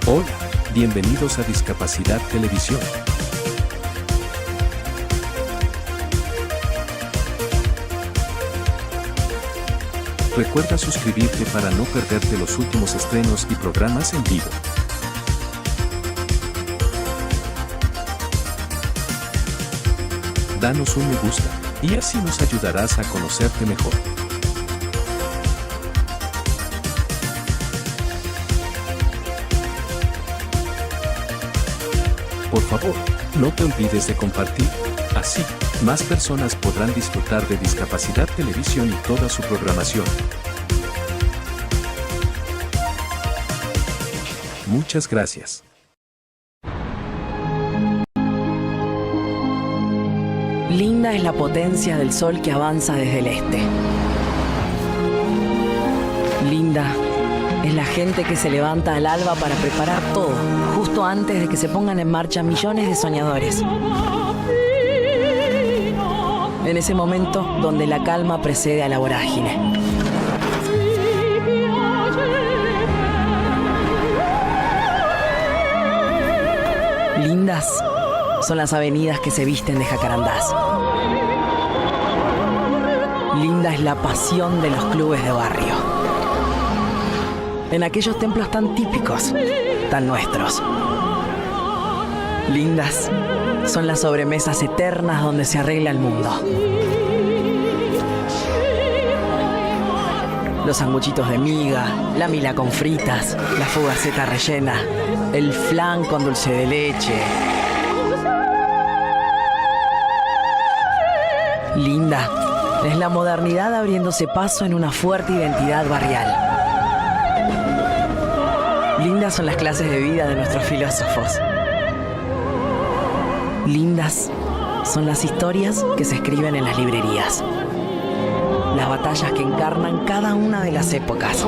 Hola, bienvenidos a Discapacidad Televisión. Recuerda suscribirte para no perderte los últimos estrenos y programas en vivo. Danos un me gusta, y así nos ayudarás a conocerte mejor. Por favor, no te olvides de compartir. Así, más personas podrán disfrutar de Discapacidad Televisión y toda su programación. Muchas gracias. Linda es la potencia del sol que avanza desde el este. Linda es la gente que se levanta al alba para preparar todo, justo antes de que se pongan en marcha millones de soñadores. En ese momento donde la calma precede a la vorágine. Lindas son las avenidas que se visten de jacarandás. Linda es la pasión de los clubes de barrio. En aquellos templos tan típicos, tan nuestros. Lindas son las sobremesas eternas donde se arregla el mundo. Los sanguchitos de miga, la mila con fritas, la fugaceta rellena, el flan con dulce de leche. Linda es la modernidad abriéndose paso en una fuerte identidad barrial. Lindas son las clases de vida de nuestros filósofos. Lindas son las historias que se escriben en las librerías. Las batallas que encarnan cada una de las épocas.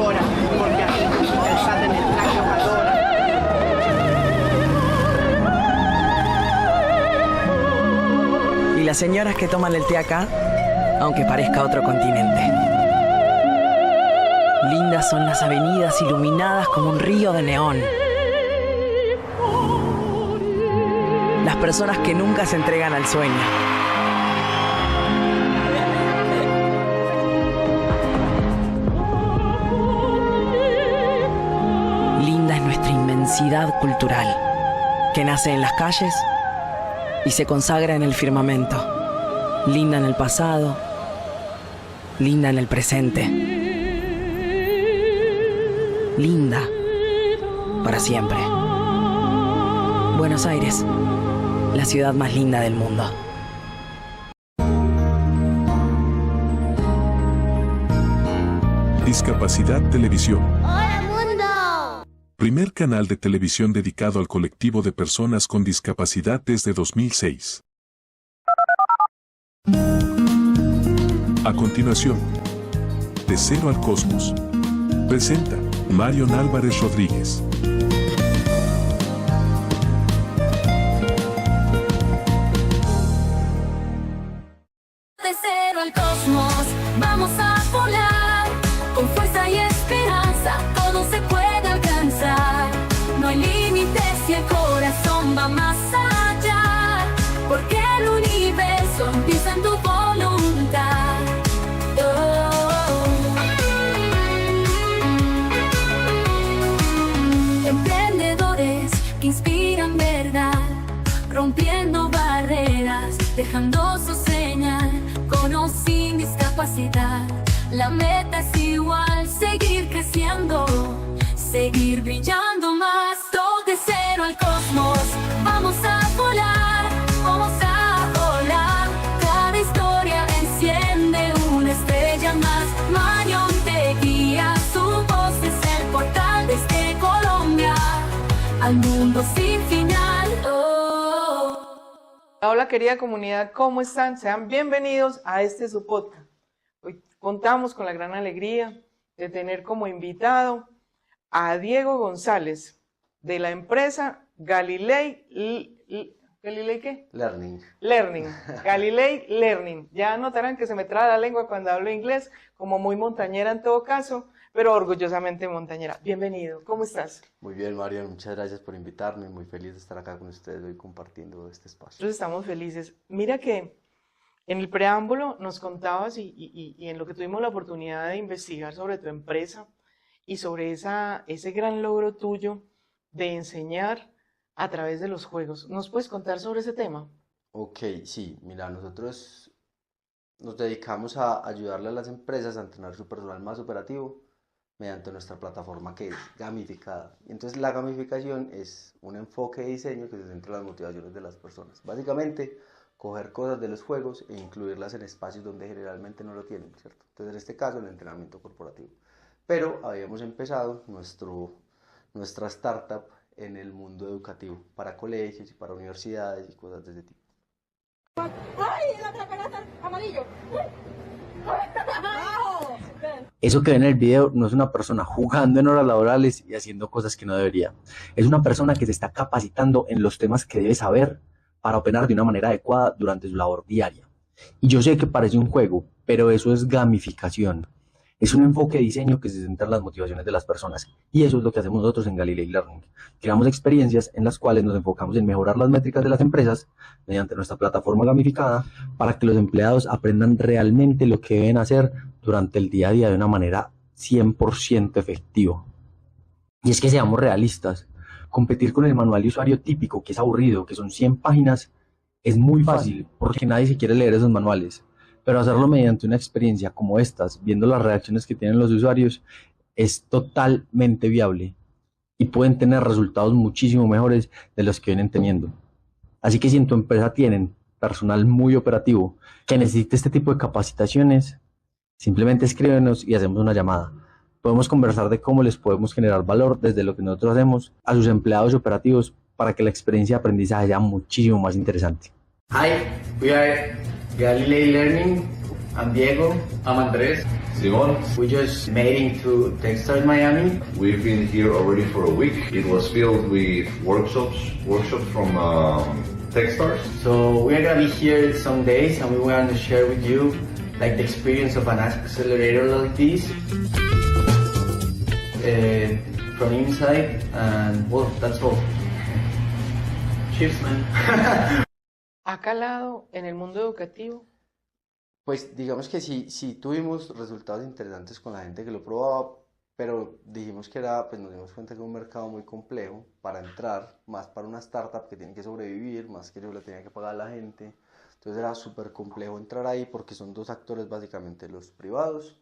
Y las señoras que toman el té acá, aunque parezca otro continente. Lindas son las avenidas iluminadas como un río de neón. Las personas que nunca se entregan al sueño. Linda es nuestra inmensidad cultural, que nace en las calles y se consagra en el firmamento. Linda en el pasado, linda en el presente. Linda para siempre. Buenos Aires, la ciudad más linda del mundo. Discapacidad Televisión. ¡Hola, mundo! Primer canal de televisión dedicado al colectivo de personas con discapacidad desde 2006. A continuación, De Cero al Cosmos. Presenta Marion Álvarez Rodríguez. De cero al cosmos, vamos a volar. Con fuerza y esperanza, todo se puede alcanzar. No hay límites y el corazón va más allá. Porque el universo empieza en tu voluntad. Emprendedores que inspiran verdad, rompiendo barreras, dejando su señal, con o sin discapacidad. La meta es igual, seguir creciendo, seguir brillando más. Todo de cero al cosmos, vamos a volar, vamos a volar. Cada historia enciende una estrella más. Marion te guía, su voz es el portal desde Colombia al mundo sin final. Hola querida comunidad, ¿cómo están? Sean bienvenidos a su podcast. Hoy contamos con la gran alegría de tener como invitado a Diego González de la empresa Galilei. ¿Galilei qué? Learning. Galilei Learning. Ya notarán que se me traba la lengua cuando hablo inglés, como muy montañera en todo caso. pero orgullosamente montañera. Bienvenido, ¿cómo estás? Muy bien, Marian, muchas gracias por invitarme. Muy feliz de estar acá con ustedes hoy compartiendo este espacio. Nosotros estamos felices. Mira que en el preámbulo nos contabas y en lo que tuvimos la oportunidad de investigar sobre tu empresa y sobre ese gran logro tuyo de enseñar a través de los juegos. ¿Nos puedes contar sobre ese tema? Ok, sí, mira, nosotros nos dedicamos a ayudarle a las empresas a entrenar su personal más operativo mediante nuestra plataforma que es gamificada. Y entonces la gamificación es un enfoque de diseño que se centra en las motivaciones de las personas. Básicamente, coger cosas de los juegos e incluirlas en espacios donde generalmente no lo tienen, ¿cierto? Entonces, en este caso, el entrenamiento corporativo. Pero habíamos empezado nuestra startup en el mundo educativo, para colegios y para universidades y cosas de ese tipo. ¡Ay, el atrapalata amarillo! ¡Abajo! Eso que ven en el video no es una persona jugando en horas laborales y haciendo cosas que no debería. Es una persona que se está capacitando en los temas que debe saber para operar de una manera adecuada durante su labor diaria. Y yo sé que parece un juego, pero eso es gamificación. Es un enfoque de diseño que se centra en las motivaciones de las personas. Y eso es lo que hacemos nosotros en Galilei Learning. Creamos experiencias en las cuales nos enfocamos en mejorar las métricas de las empresas mediante nuestra plataforma gamificada para que los empleados aprendan realmente lo que deben hacer durante el día a día de una manera 100% efectiva. Y es que seamos realistas. Competir con el manual de usuario típico, que es aburrido, que son 100 páginas, es muy fácil porque nadie se quiere leer esos manuales. Pero hacerlo mediante una experiencia como estas, viendo las reacciones que tienen los usuarios, es totalmente viable y pueden tener resultados muchísimo mejores de los que vienen teniendo. Así que si en tu empresa tienen personal muy operativo que necesite este tipo de capacitaciones, simplemente escríbenos y hacemos una llamada. Podemos conversar de cómo les podemos generar valor desde lo que nosotros hacemos a sus empleados operativos para que la experiencia de aprendizaje sea muchísimo más interesante. Hi, we are Galilei Learning. I'm Diego. I'm Andrés. Simón. We just made into Techstars Miami. We've been here already for a week. It was filled with workshops from Techstars. So we're gonna be here some days, and we want to share with you like the experience of an accelerator like this from inside, and well, that's all. Cheers, man. ¿Ha calado en el mundo educativo? Pues digamos que sí tuvimos resultados interesantes con la gente que lo probaba, pero dijimos que pues nos dimos cuenta que era un mercado muy complejo para entrar, más para una startup que tiene que sobrevivir, más que yo le tenía que pagar a la gente. Entonces era súper complejo entrar ahí porque son dos actores básicamente, los privados,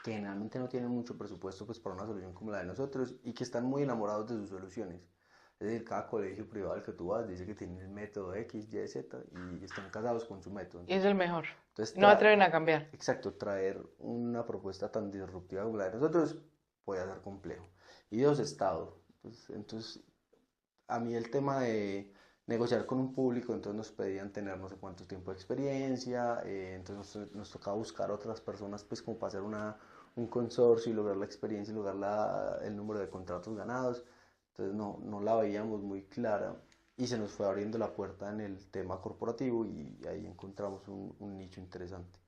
que generalmente no tienen mucho presupuesto pues para una solución como la de nosotros y que están muy enamorados de sus soluciones. Es decir, cada colegio privado al que tú vas dice que tiene el método X, Y, Z y están casados con su método. Y es el mejor. Entonces, No atreven a cambiar. Exacto, traer una propuesta tan disruptiva como la de nosotros puede ser complejo. Y dos, Estado. Pues, entonces, a mí el tema de negociar con un público, entonces nos pedían tener no sé cuánto tiempo de experiencia, entonces nos tocaba buscar otras personas pues como para hacer un consorcio y lograr la experiencia y lograr el número de contratos ganados. Entonces no la veíamos muy clara y se nos fue abriendo la puerta en el tema corporativo y ahí encontramos un nicho interesante.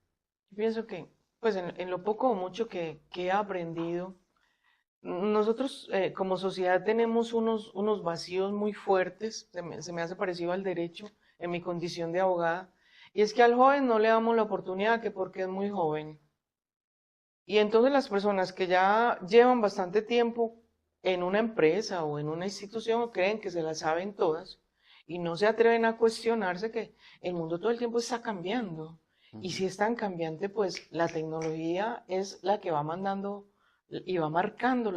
Yo pienso que, pues en lo poco o mucho que he aprendido, nosotros como sociedad tenemos unos vacíos muy fuertes, se me hace parecido al derecho en mi condición de abogada, y es que al joven no le damos la oportunidad que porque es muy joven. Y entonces las personas que ya llevan bastante tiempo en una empresa o en una institución creen que se las saben todas y no se atreven a cuestionarse que el mundo todo el tiempo está cambiando. Y si es tan cambiante, pues la tecnología es la que va mandando y va marcando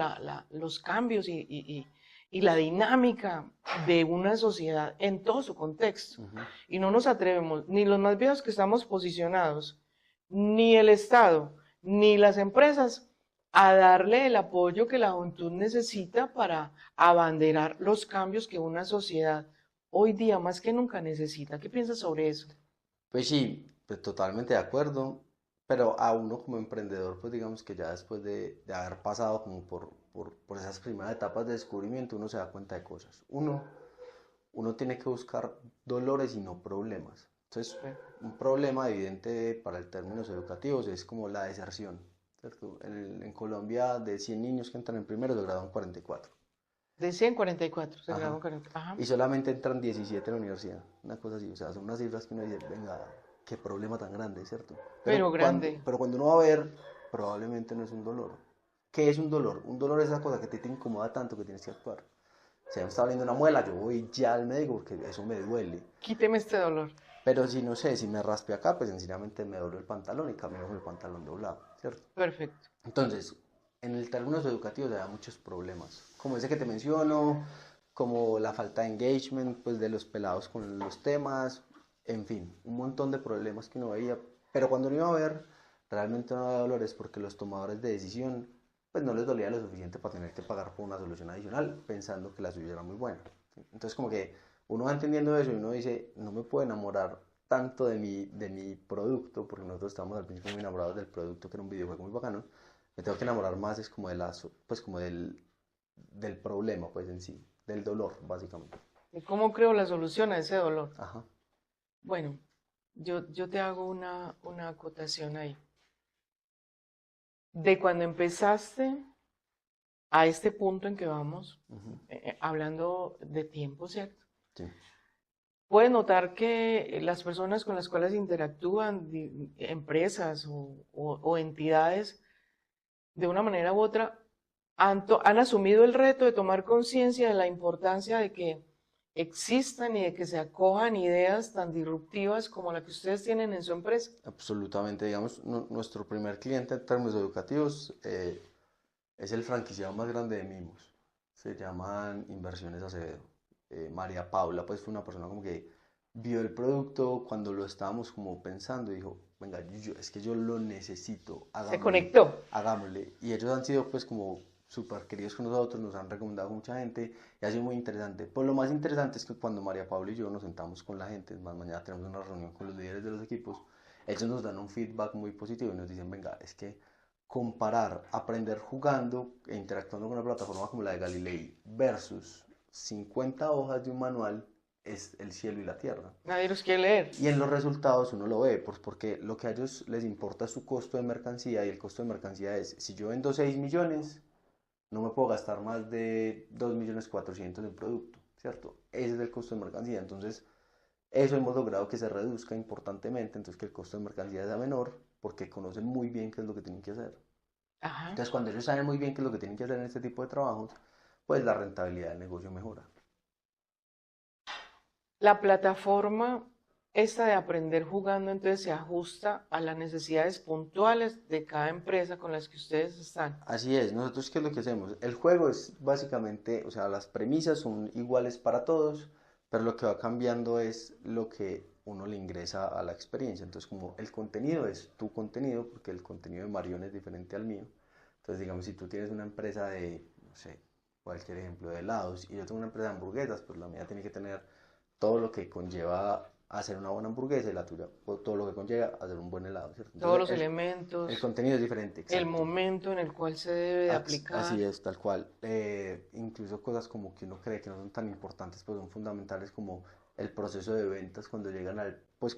los cambios y la dinámica de una sociedad en todo su contexto. Y no nos atrevemos, ni los más viejos que estamos posicionados, ni el Estado, ni las empresas, a darle el apoyo que la juventud necesita para abanderar los cambios que una sociedad hoy día más que nunca necesita. ¿Qué piensas sobre eso? Pues sí, pues totalmente de acuerdo, pero a uno como emprendedor, pues digamos que ya después de haber pasado como por esas primeras etapas de descubrimiento, uno se da cuenta de cosas. Uno tiene que buscar dolores y no problemas. Entonces, un problema evidente para el términos educativos es como la deserción. ¿cierto? En Colombia, de 100 niños que entran en primero, se gradúan 44. De 144, se Ajá. graduó 40. Ajá. Y solamente entran 17 en la universidad. Una cosa así, o sea, son unas cifras que uno dice, venga, qué problema tan grande, ¿cierto? Pero grande. Pero cuando uno va a ver, probablemente no es un dolor. ¿Qué es un dolor? Un dolor es esa cosa que te incomoda tanto que tienes que actuar. Si me está doliendo una muela, yo voy ya al médico porque eso me duele. Quíteme este dolor. Pero si no sé, si me raspé acá, pues sencillamente me dobló el pantalón y camino con el pantalón doblado, ¿cierto? Perfecto. Entonces, en el términos educativos hay muchos problemas, como ese que te menciono, como la falta de engagement pues, de los pelados con los temas, en fin, un montón de problemas que uno veía, pero cuando uno iba a ver, realmente no había dolores porque los tomadores de decisión pues no les dolía lo suficiente para tener que pagar por una solución adicional, pensando que la suya era muy buena. Entonces como que uno va entendiendo eso y uno dice, no me puedo enamorar tanto de mi producto, porque nosotros estábamos al principio muy enamorados del producto, que era un videojuego muy bacano, me tengo que enamorar más es como de pues como del problema pues en sí, del dolor básicamente. ¿Y cómo creo la solución a ese dolor? Ajá. Bueno, yo te hago una acotación ahí. De cuando empezaste a este punto en que vamos, hablando de tiempo, ¿cierto? Sí. Puedes notar que las personas con las cuales interactúan, empresas o entidades, de una manera u otra, han asumido el reto de tomar conciencia de la importancia de que existan y de que se acojan ideas tan disruptivas como la que ustedes tienen en su empresa. Absolutamente, digamos, nuestro primer cliente en términos educativos es el franquiciado más grande de Mimos, se llaman Inversiones Acevedo. María Paula pues fue una persona como que vio el producto cuando lo estábamos como pensando y dijo, venga, es que yo lo necesito, hagámosle, Se conectó. hagámosle. Y ellos han sido pues como súper queridos con nosotros, nos han recomendado mucha gente y ha sido muy interesante. Pues lo más interesante es que cuando María Paula y yo nos sentamos con la gente, más mañana tenemos una reunión con los líderes de los equipos, ellos nos dan un feedback muy positivo y nos dicen, venga, es que comparar, aprender jugando e interactuando con una plataforma como la de Galilei versus 50 hojas de un manual es el cielo y la tierra. Nadie los quiere leer. Y en los resultados uno lo ve, pues porque lo que a ellos les importa es su costo de mercancía y el costo de mercancía es, si yo vendo 6 millones, no me puedo gastar más de 2.400.000 en producto, ¿cierto? Ese es el costo de mercancía, entonces eso hemos logrado que se reduzca importantemente, entonces que el costo de mercancía sea menor, porque conocen muy bien qué es lo que tienen que hacer. Ajá. Entonces cuando ellos saben muy bien qué es lo que tienen que hacer en este tipo de trabajos, pues la rentabilidad del negocio mejora. La plataforma esta de aprender jugando entonces se ajusta a las necesidades puntuales de cada empresa con las que ustedes están. Así es, nosotros ¿qué es lo que hacemos? El juego es básicamente, o sea, las premisas son iguales para todos, pero lo que va cambiando es lo que uno le ingresa a la experiencia. Entonces, como el contenido es tu contenido, porque el contenido de Marion es diferente al mío. Entonces, digamos, si tú tienes una empresa de, no sé, cualquier ejemplo de helados, y yo tengo una empresa de hamburguesas, pues la mía tiene que tener todo lo que conlleva hacer una buena hamburguesa y la tuya, todo lo que conlleva hacer un buen helado, ¿cierto? Todos los Entonces, elementos, el contenido es diferente, el exacto. momento en el cual se debe de aplicar. Así es, tal cual. Incluso cosas como que uno cree que no son tan importantes, pues son fundamentales como el proceso de ventas cuando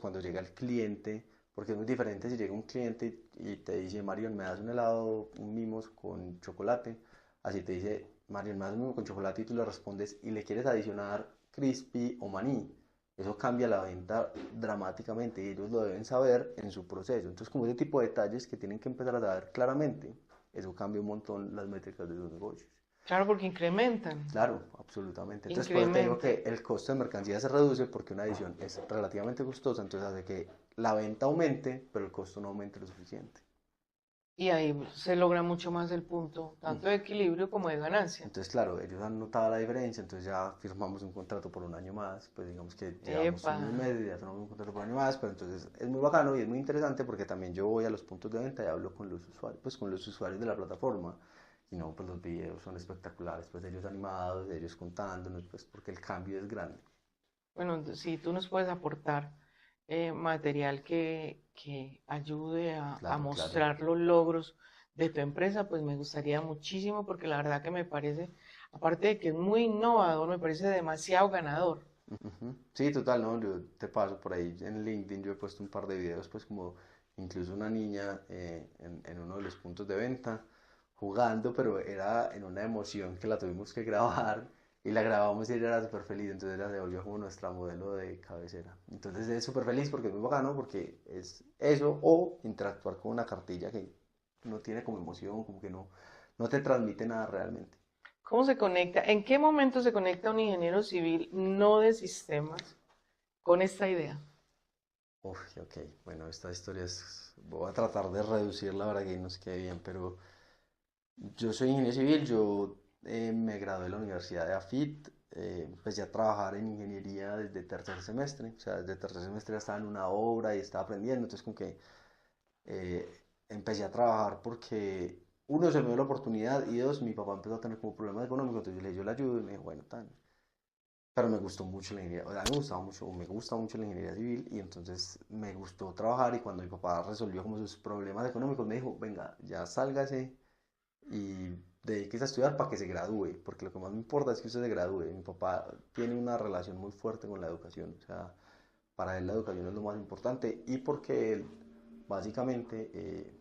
cuando llega el cliente, porque es muy diferente si llega un cliente y te dice, Marion, ¿me das un helado, un mimos con chocolate? Así te dice, Marion, ¿me das un mimo con chocolate? Y tú le respondes y le quieres adicionar crispy o maní. Eso cambia la venta dramáticamente y ellos lo deben saber en su proceso. Entonces, como ese tipo de detalles que tienen que empezar a saber claramente, eso cambia un montón las métricas de sus negocios. Claro, porque incrementan. Claro, absolutamente. Entonces, por eso te digo que el costo de mercancía se reduce porque una edición es relativamente costosa, entonces hace que la venta aumente, pero el costo no aumente lo suficiente. Y ahí se logra mucho más el punto, tanto de equilibrio como de ganancia. Entonces, claro, ellos han notado la diferencia, entonces ya firmamos un contrato por un año más, pues digamos que llevamos un mes y ya firmamos un contrato por un año más, pero entonces es muy bacano y es muy interesante porque también yo voy a los puntos de venta y hablo con los usuarios, pues con los usuarios de la plataforma, y no, pues los videos son espectaculares, pues ellos animados, ellos contándonos, pues porque el cambio es grande. Bueno, si tú nos puedes aportar material que ayude a mostrar los logros de tu empresa, pues me gustaría muchísimo porque la verdad que me parece, aparte de que es muy innovador, me parece demasiado ganador. Sí, total, no, yo te paso por ahí en LinkedIn, yo he puesto un par de videos pues como incluso una niña en uno de los puntos de venta jugando, pero era en una emoción que la tuvimos que grabar y la grabamos y ella era súper feliz, entonces ella se volvió como nuestra modelo de cabecera. Entonces es súper feliz porque es muy bacano, porque es eso o interactuar con una cartilla que no tiene como emoción, como que no te transmite nada realmente. ¿Cómo se conecta? ¿En qué momento se conecta un ingeniero civil no de sistemas con esta idea? Uf, ok, bueno, esta historia voy a tratar de reducirla para que nos quede bien, pero yo soy ingeniero civil, yo me gradué de la Universidad de AFIT, empecé a trabajar en ingeniería desde tercer semestre, o sea, desde tercer semestre ya estaba en una obra y estaba aprendiendo, entonces como que empecé a trabajar porque uno se me dio la oportunidad y dos, mi papá empezó a tener como problemas económicos, entonces yo le dije, yo le ayudo y me dijo, bueno, tan. Pero me gustó mucho la ingeniería, o sea, me gustaba mucho, o me gusta mucho la ingeniería civil y entonces me gustó trabajar y cuando mi papá resolvió como sus problemas económicos me dijo, venga, ya sálgase y dedíquese a estudiar para que se gradúe, porque lo que más me importa es que usted se gradúe. Mi papá tiene una relación muy fuerte con la educación, o sea, para él la educación es lo más importante y porque él básicamente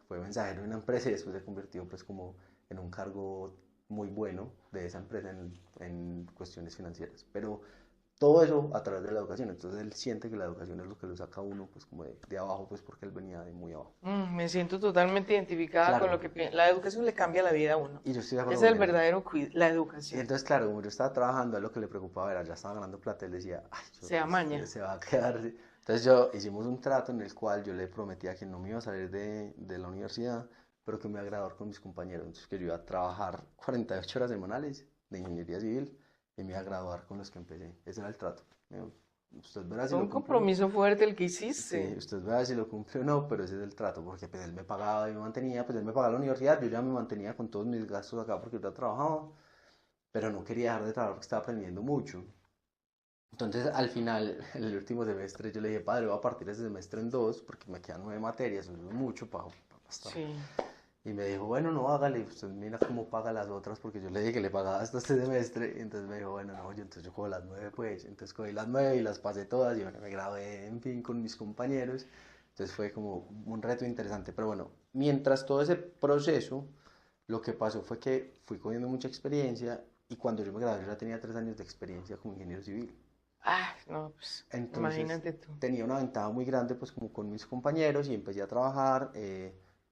fue mensajero de una empresa y después se convirtió pues como en un cargo muy bueno de esa empresa en cuestiones financieras, pero todo eso a través de la educación, entonces él siente que la educación es lo que lo saca a uno pues como de abajo, pues porque él venía de muy abajo. Me siento totalmente identificada Claro. con lo que la educación le cambia la vida a uno. Y yo estoy de acuerdo Es el con él. verdadero la Y educación. entonces, claro, como yo estaba trabajando, a él lo que le preocupaba era, ya estaba ganando plata, él decía, ay, Se amaña. se va a quedar. Entonces hicimos un trato en el cual yo le prometía que no me iba a salir de la universidad, pero que me iba a graduar con mis compañeros. Entonces que yo iba a trabajar 48 horas semanales de ingeniería civil y me iba a graduar con los que empecé. Ese era el trato. Usted verá si Fue lo un cumple. compromiso fuerte el que Sí, hiciste. usted verá si lo cumple o no, pero ese es el trato, porque pues él me pagaba y me mantenía, pues él me pagaba la universidad, yo ya me mantenía con todos mis gastos acá porque yo ya trabajaba, pero no quería dejar de trabajar porque estaba aprendiendo mucho. Entonces, al final, en el último semestre, yo le dije, padre, voy a partir ese semestre en dos, porque me quedan 9 materias, eso es mucho para estar. Sí. Y me dijo, bueno, no, hágale, usted mira cómo paga las otras, porque yo le dije que le pagaba hasta este semestre, y entonces me dijo, bueno, no, entonces yo cojo las 9, pues, entonces cogí las 9 y las pasé todas, y bueno, me gradué, en fin, con mis compañeros, entonces fue como un reto interesante, pero bueno, mientras todo ese proceso, lo que pasó fue que fui cogiendo mucha experiencia, y cuando yo me gradué, yo ya tenía 3 años de experiencia como ingeniero civil. Ah, no, pues, Entonces imagínate tú. tenía una ventaja muy grande pues como con mis compañeros y empecé a trabajar,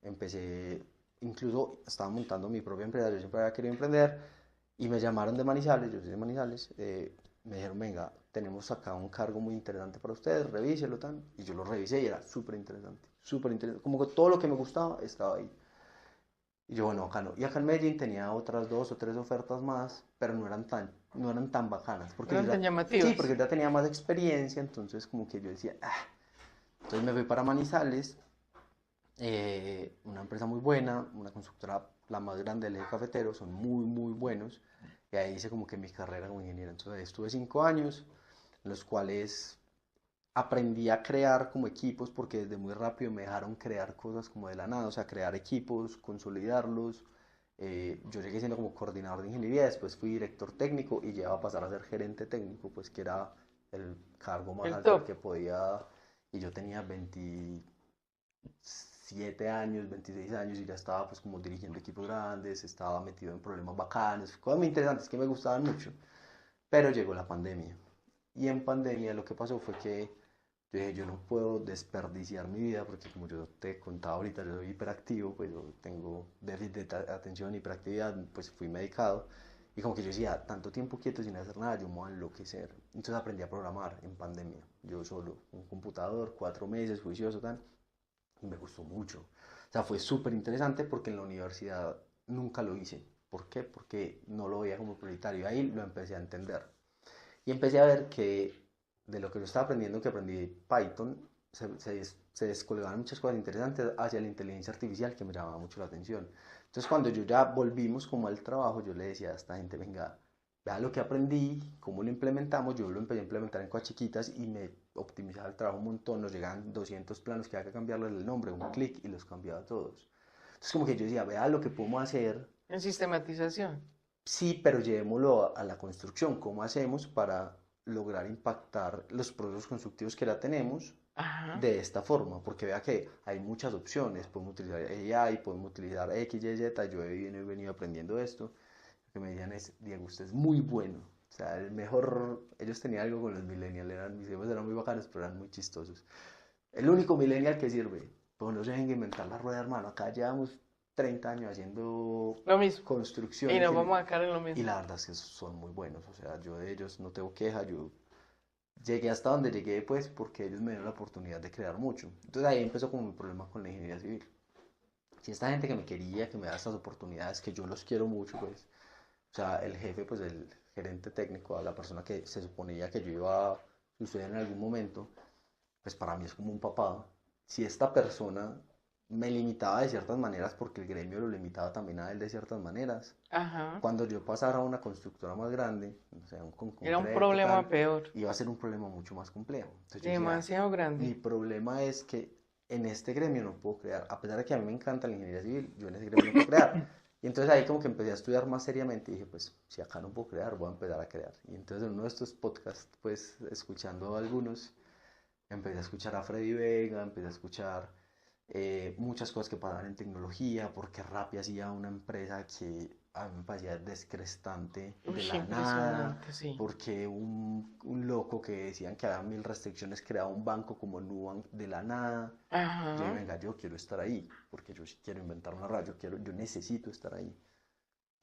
empecé, incluso estaba montando mi propia empresa, yo siempre había querido emprender y me llamaron de Manizales, yo soy de Manizales, me dijeron, venga, tenemos acá un cargo muy interesante para ustedes, revíselo tan, y yo lo revisé y era súper interesante, como que todo lo que me gustaba estaba ahí. Y yo, bueno, acá no. Y acá en Medellín tenía otras 2 o 3 ofertas más, pero no eran tan bacanas. Porque No eran yo tan llamativas. Sí, porque ya tenía más experiencia, entonces como que yo decía, ah. Entonces me fui para Manizales, una empresa muy buena, una constructora la más grande del eje cafetero, son muy, muy buenos. Y ahí hice como que mi carrera como ingeniero. Entonces estuve 5 años, en los cuales aprendí a crear como equipos porque desde muy rápido me dejaron crear cosas como de la nada, o sea, crear equipos, consolidarlos. Yo llegué siendo como coordinador de ingeniería, después fui director técnico y llegaba a pasar a ser gerente técnico, pues que era el cargo más El alto top. que podía, y yo tenía 27 años, 26 años y ya estaba pues como dirigiendo equipos grandes, estaba metido en problemas bacanos, cosas muy interesantes que me gustaban mucho, pero llegó la pandemia. Y en pandemia lo que pasó fue que yo dije, yo no puedo desperdiciar mi vida porque como yo te contaba ahorita, yo soy hiperactivo, pues yo tengo déficit de atención, hiperactividad, pues fui medicado. Y como que yo decía, tanto tiempo quieto sin hacer nada, yo me voy a enloquecer. Entonces aprendí a programar en pandemia, yo solo, un computador, 4 meses, juicioso, tan, y me gustó mucho. O sea, fue súper interesante porque en la universidad nunca lo hice. ¿Por qué? Porque no lo veía como prioritario. Ahí lo empecé a entender. Y empecé a ver que de lo que yo estaba aprendiendo, que aprendí Python, se descolgaban muchas cosas interesantes hacia la inteligencia artificial que me llamaba mucho la atención. Entonces cuando yo ya volvimos como al trabajo, yo le decía a esta gente, venga, vea lo que aprendí, cómo lo implementamos, yo lo empecé a implementar en cosas chiquitas y me optimizaba el trabajo un montón, nos llegaban 200 planos que había que cambiarles el nombre, un clic y los cambiaba todos. Entonces como que yo decía, vea lo que podemos hacer. En sistematización. Sí, pero llevémoslo a la construcción. ¿Cómo hacemos para lograr impactar los procesos constructivos que ya tenemos Ajá. de esta forma, porque vea que hay muchas opciones, podemos utilizar AI, podemos utilizar X, Y, Z, yo he venido aprendiendo esto, lo que me decían es, Diego, usted es muy bueno, o sea, el mejor, ellos tenían algo con los millennials, mis hijos eran muy bacanos, pero eran muy chistosos. El único millennial que sirve, pues no se dejen de inventar la rueda, hermano, acá llevamos 30 años haciendo Lo mismo. construcciones Y nos vamos a quedar en lo y mismo. la verdad es que son muy buenos, o sea, yo de ellos no tengo queja, yo llegué hasta donde llegué pues porque ellos me dieron la oportunidad de crear mucho. Entonces ahí empezó como mi problema con la ingeniería civil. Si esta gente que me quería, que me da estas oportunidades, que yo los quiero mucho, pues, o sea, el jefe, pues el gerente técnico, la persona que se suponía que yo iba a suceder en algún momento, pues para mí es como un papá. Si esta persona me limitaba de ciertas maneras porque el gremio lo limitaba también a él de ciertas maneras, Ajá. cuando yo pasara a una constructora más grande, o sea, Era un concreto, problema tal, peor. iba a ser un problema mucho más complejo. Entonces yo decía, Demasiado mi grande. problema es que en este gremio no puedo crear, a pesar de que a mí me encanta la ingeniería civil, yo en ese gremio no puedo crear. Y entonces ahí como que empecé a estudiar más seriamente y dije, pues si acá no puedo crear, voy a empezar a crear. Y entonces en uno de estos podcasts, pues escuchando algunos, empecé a escuchar a Freddy Vega, empecé a escuchar muchas cosas que pasaban en tecnología, porque Rappi hacía una empresa que a mí me parecía descrestante de Uy, la nada, impresionante, sí. porque un loco que decían que había 1000 restricciones creaba un banco como Nubank de la nada. Yo dije, Ajá. venga, yo quiero estar ahí, porque yo sí quiero inventar una radio, yo necesito estar ahí.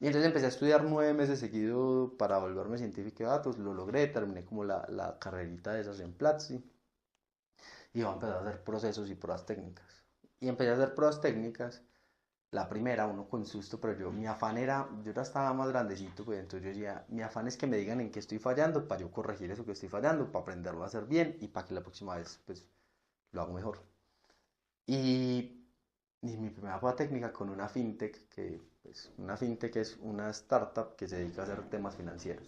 Y entonces empecé a estudiar 9 meses seguido para volverme científico de datos, lo logré, terminé como la carrerita de esas en Platzi y iba a empezar a hacer procesos y pruebas técnicas. Y empecé a hacer pruebas técnicas, la primera, uno con susto, pero mi afán era, yo ya estaba más grandecito, pues entonces yo decía, mi afán es que me digan en qué estoy fallando, para yo corregir eso que estoy fallando, para aprenderlo a hacer bien y para que la próxima vez, pues, lo hago mejor. Y, y mi primera prueba técnica con una fintech, pues, una fintech es una startup que se dedica a hacer temas financieros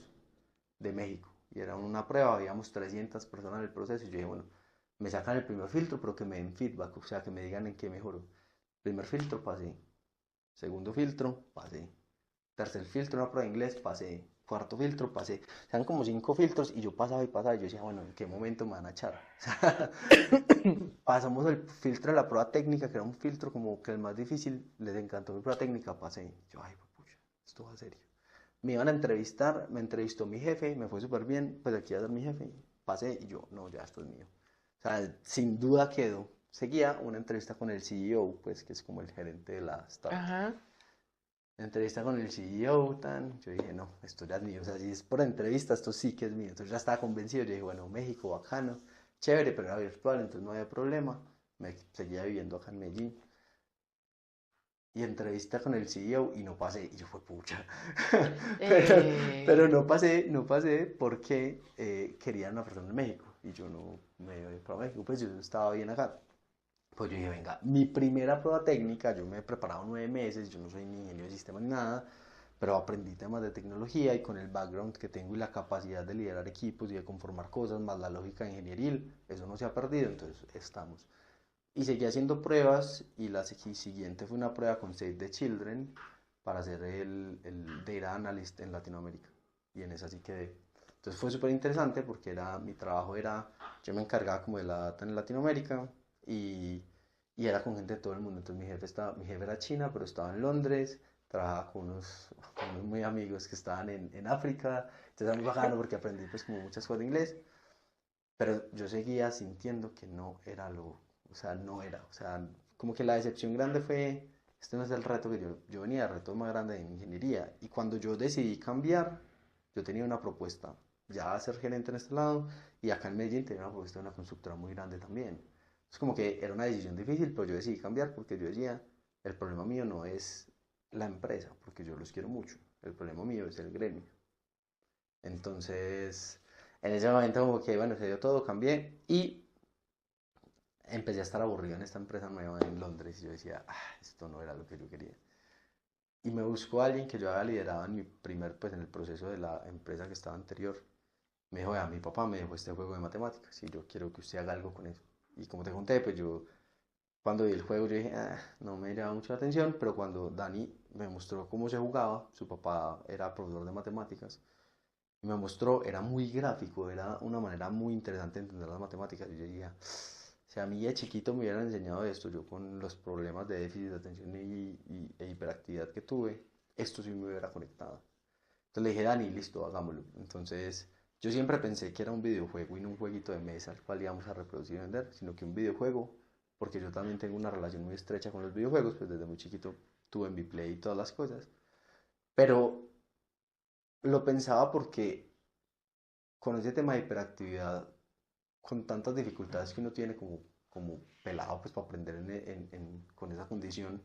de México. Y era una prueba, habíamos 300 personas en el proceso y yo dije, bueno, me sacan el primer filtro, pero que me den feedback, o sea, que me digan en qué mejoró. Primer filtro, pasé. Segundo filtro, pasé. Tercer filtro, una prueba de inglés, pasé. Cuarto filtro, pasé. Eran como 5 filtros y yo pasaba y pasaba y yo decía, bueno, ¿en qué momento me van a echar? Pasamos el filtro de la prueba técnica, que era un filtro como que el más difícil, les encantó mi prueba técnica, pasé. Yo, ay, pucha, esto va serio. Me iban a entrevistar, me entrevistó mi jefe, me fue súper bien, pues aquí iba a ser mi jefe, pasé y yo, no, ya esto es mío. O sea, sin duda quedó. Seguía una entrevista con el CEO, pues que es como el gerente de la startup. Ajá. Entrevista con el CEO, tan, yo dije, no, esto ya es mío, o sea, si es por entrevista, esto sí que es mío. Entonces ya estaba convencido, yo dije, bueno, México, bacano, chévere, pero era virtual, entonces no había problema. Me seguía viviendo acá en Medellín. Y entrevista con el CEO y no pasé, y yo fue pucha. Pero no pasé porque querían una persona en México, y yo no me iba a ir para México, pues yo estaba bien acá. Pues yo dije, venga, mi primera prueba técnica, yo me he preparado 9 meses, yo no soy ni ingeniero de sistemas ni nada, pero aprendí temas de tecnología y con el background que tengo y la capacidad de liderar equipos y de conformar cosas, más la lógica ingenieril, eso no se ha perdido, entonces estamos. Y seguí haciendo pruebas y la siguiente fue una prueba con Save the Children para hacer el Data Analyst en Latinoamérica. Y en esa sí quedé. Entonces fue súper interesante porque mi trabajo era, yo me encargaba como de la data en Latinoamérica y era con gente de todo el mundo. Entonces mi jefe era china, pero estaba en Londres, trabajaba con unos muy amigos que estaban en África. Entonces era muy bacano porque aprendí pues como muchas cosas de inglés. Pero yo seguía sintiendo que no era o sea, no era, o sea, como que la decepción grande fue, este no es el reto que yo venía, el reto más grande de ingeniería. Y cuando yo decidí cambiar, yo tenía una propuesta, ya a ser gerente en este lado, y acá en Medellín tenía una propuesta de una constructora muy grande también. Es como que era una decisión difícil, pero yo decidí cambiar porque yo decía, el problema mío no es la empresa, porque yo los quiero mucho, el problema mío es el gremio. Entonces, en ese momento como que, bueno, se dio todo, cambié y empecé a estar aburrido en esta empresa nueva en Londres y yo decía, esto no era lo que yo quería. Y me buscó alguien que yo había liderado en mi pues en el proceso de la empresa que estaba anterior. Me dijo, mi papá me dejó este juego de matemáticas y yo quiero que usted haga algo con eso. Y como te conté, pues yo cuando vi el juego yo dije, no me llamaba mucho la atención, pero cuando Dani me mostró cómo se jugaba, su papá era profesor de matemáticas, y me mostró, era muy gráfico, era una manera muy interesante de entender las matemáticas. Y yo decía, Si a mí de chiquito me hubieran enseñado esto, yo con los problemas de déficit de atención e hiperactividad que tuve, esto sí me hubiera conectado. Entonces le dije, Dani, listo, hagámoslo. Entonces yo siempre pensé que era un videojuego y no un jueguito de mesa al cual íbamos a reproducir y vender, sino que un videojuego, porque yo también tengo una relación muy estrecha con los videojuegos, pues desde muy chiquito tuve en mi Play y todas las cosas. Pero lo pensaba porque con ese tema de hiperactividad, con tantas dificultades que uno tiene como pelado pues para aprender con esa condición,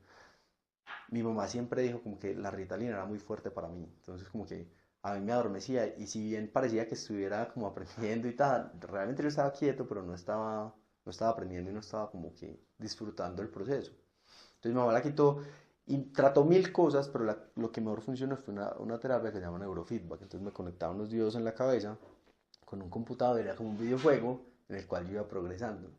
mi mamá siempre dijo como que la Ritalina era muy fuerte para mí, entonces como que a mí me adormecía y si bien parecía que estuviera como aprendiendo y tal, realmente yo estaba quieto pero no estaba aprendiendo y no estaba como que disfrutando el proceso. Entonces mi mamá la quitó y trató mil cosas, pero lo que mejor funcionó fue una terapia que se llama neurofeedback. Entonces me conectaba unos diodos en la cabeza con un computador, era como un videojuego en el cual yo iba progresando.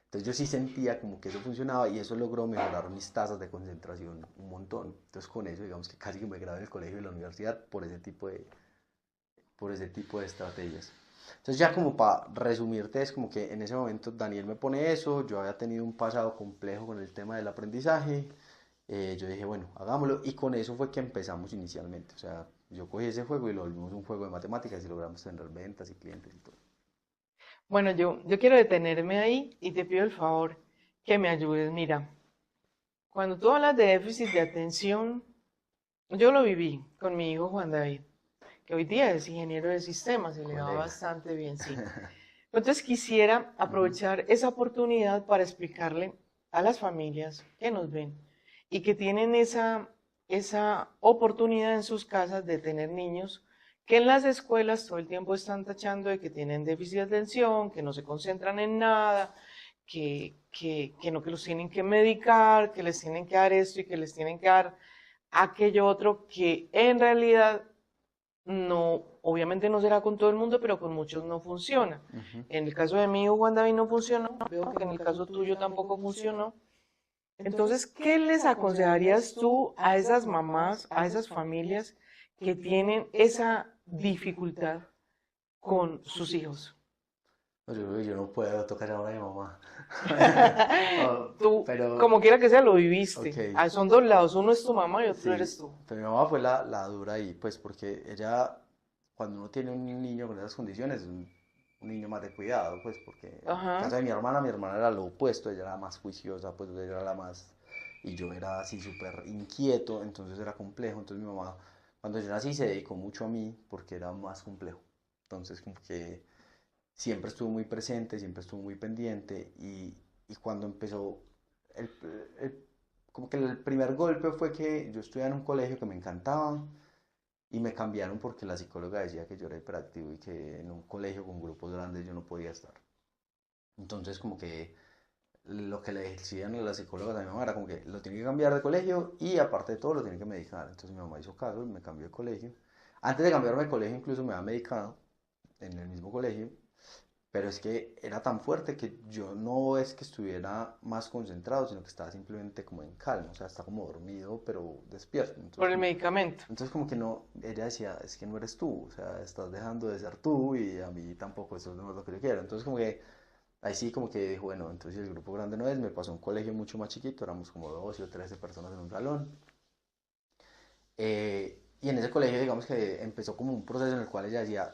Entonces yo sí sentía como que eso funcionaba y eso logró mejorar mis tasas de concentración un montón. Entonces con eso digamos que casi que me gradué del colegio y de la universidad por ese tipo de estrategias. Entonces ya como para resumirte es como que en ese momento Daniel me pone eso, yo había tenido un pasado complejo con el tema del aprendizaje, yo dije bueno, hagámoslo y con eso fue que empezamos inicialmente. O sea, yo cogí ese juego y lo volvimos un juego de matemáticas y logramos tener ventas y clientes y todo. Bueno, yo quiero detenerme ahí y te pido el favor que me ayudes. Mira, cuando tú hablas de déficit de atención, yo lo viví con mi hijo Juan David, que hoy día es ingeniero de sistemas y le va Colega. bastante bien, sí. Entonces quisiera aprovechar esa oportunidad para explicarle a las familias que nos ven y que tienen esa oportunidad en sus casas de tener niños que en las escuelas todo el tiempo están tachando de que tienen déficit de atención, que no se concentran en nada, que no, que los tienen que medicar, que les tienen que dar esto y que les tienen que dar aquello otro, que en realidad no, obviamente no será con todo el mundo, pero con muchos no funciona. En el caso de mi hijo Juan David no funcionó, veo que en el caso tuyo tampoco funcionó. Entonces, ¿qué les aconsejarías tú a esas mamás, a esas familias que tienen esa dificultad con sus hijos? No, yo creo que yo no puedo tocar ahora a mi mamá. Tú, Pero, como quiera que sea, lo viviste. ok. Ah, son dos lados, uno es tu mamá y otro Sí, eres tú. pero mi mamá fue la dura ahí, pues porque ella, cuando uno tiene un niño con esas condiciones, es un niño más de cuidado, pues porque en Ajá. casa de mi hermana era lo opuesto, ella era más juiciosa, pues ella era la más, y yo era así súper inquieto, entonces era complejo, entonces mi mamá, cuando yo nací, se dedicó mucho a mí porque era más complejo, entonces como que siempre estuvo muy presente, siempre estuvo muy pendiente y cuando empezó, el, el- como que el primer golpe fue que yo estudiaba en un colegio que me encantaba y me cambiaron porque la psicóloga decía que yo era hiperactivo y que en un colegio con grupos grandes yo no podía estar. Entonces como que lo que le decían a la psicóloga a mi mamá era como que lo tiene que cambiar de colegio y aparte de todo lo tiene que medicar. Entonces mi mamá hizo caso y me cambió de colegio. Antes de cambiarme de colegio incluso me había medicado en el mismo colegio, pero es que era tan fuerte que yo no es que estuviera más concentrado, sino que estaba simplemente como en calma, o sea, estaba como dormido, pero despierto. Entonces, Por el medicamento. entonces como que no, ella decía, es que no eres tú, o sea, estás dejando de ser tú y a mí tampoco eso no es lo que yo quiero. Entonces como que ahí sí como que dijo, bueno, entonces el grupo grande no es, me pasó a un colegio mucho más chiquito, éramos como 12 o 13 personas en un salón. Y en ese colegio, digamos que empezó como un proceso en el cual ella decía,